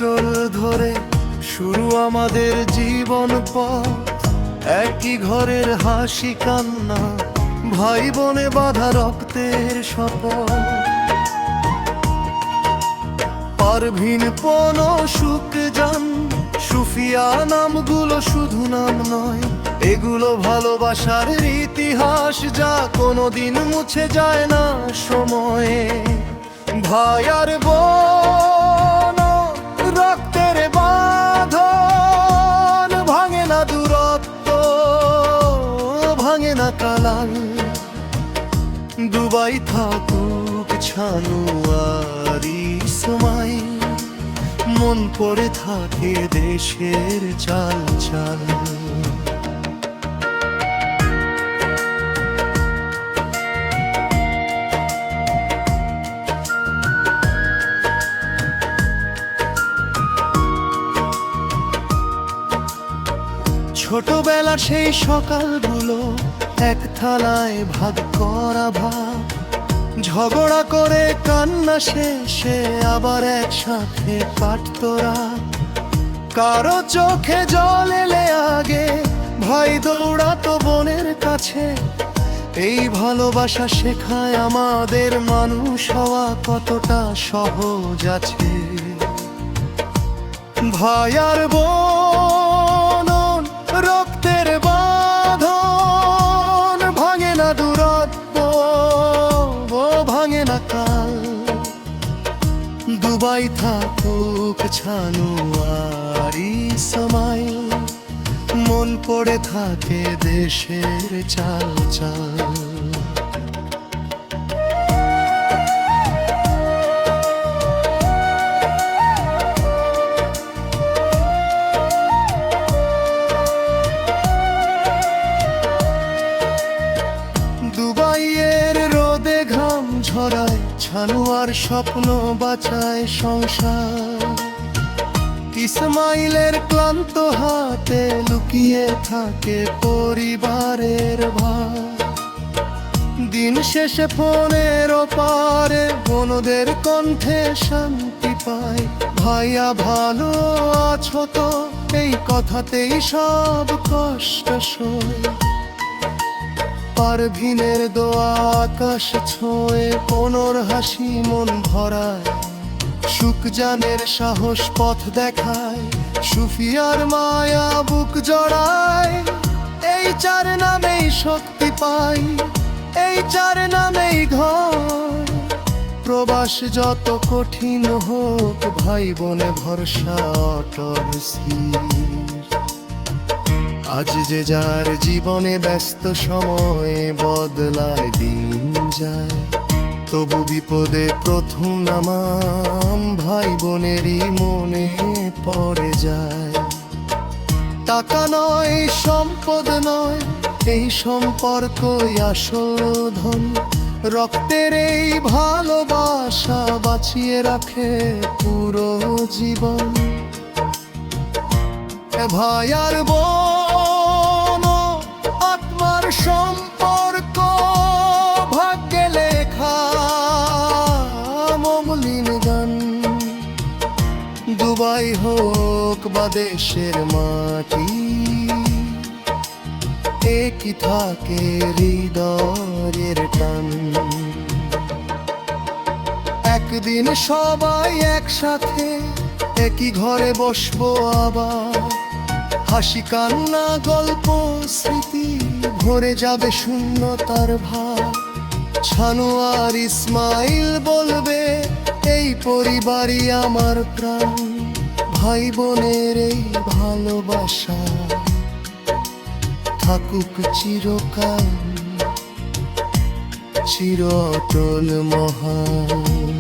আঁচল ধরে শুরু আমাদের জীবন পথ, একই ঘরের হাসি কান্না, ভাই বোনে বাঁধা রক্তের শপথ। পারভিন, পন, সুখজান, সুফিয়া নামগুলো শুধু নাম নয়, এগুলো ভালোবাসার ইতিহাস যা কোনোদিন মুছে যায় না সময়ে। ভাই আর বোন, রক্তের বাঁধন, ভাঙে না দূরত্ব, ভাঙে না কালাল। দুবাই থাকুক ছানুয়ারি সময়, মন পড়ে থাকে দেশের চাল চাল। ছোটবেলার সেই সকালগুলো, এক থালায় ভাগ করা ভাত, ঝগড়া করে কান্না শেষে আবার একসাথে কাটতো রাত। কারো চোখে জল এলে আগে ভাই দৌড়াতো বোনের কাছে। এই ভালোবাসা শেখায় আমাদের মানুষ হওয়া কতটা সহজ আছে। ভাই আর বোন, রক্তের বাঁধন, ভাঙে না দূরত্ব, ভাঙে না কাল। দুবাই থাকুক ছানুয়ারি সময়, মন পড়ে থাকে দেশের চাল চাল। দুবাইয়ের রোদে ঘাম ঝরায়, ছানুয়ার স্বপ্ন বাঁচায় সংসার। ইসমাইলের ক্লান্ত হাতে লুকিয়ে থাকে পরিবারের ভার। দিন শেষে ফোনের ওপারে বোনদের কণ্ঠে শান্তি পায়। ভাইয়া ভালো আছো তো, এই কথাতেই সব কষ্ট সয়। পারভিনের দোয়া আকাশ ছোঁয়ে, পনর হাসি মন ভরায়। সুখজানের সাহস পথ দেখায়, সুফিয়ার মায়া বুক জড়ায়। এই চার নামেই শক্তি পাই, এই চার নামেই ঘর। প্রবাস যত কঠিন হোক, ভাই বোনে ভরসা অটল স্থির। আজ যে যার জীবনে ব্যস্ত, সময়ে বদলায় দিন যায়। তবু বিপদে প্রথম নাম ভাই বোনেরই মনে পড়ে যায়। টাকা নয়, সম্পদ নয়, এই সম্পর্কই আসল ধন। রক্তের এই ভালোবাসা বাঁচিয়ে রাখে পুরো জীবন। ভাই আর বোন, আত্মার সম্পর্ক, ভাগ্যে লেখা মৌলিন গান। দুবাই হোক বা দেশের মাটি, একই থাকে হৃদয়ের টান। একদিন সবাই একসাথে একই ঘরে বসবো আবার। হাসি কান্না গল্প স্মৃতি ভরে যাবে শূন্যতার ভাব। ছানুয়ার ইসমাইল বলবে, এই পরিবারই আমার প্রাণ। ভাই বোনের এই ভালোবাসা থাকুক চিরকাল, চির অটল মহান।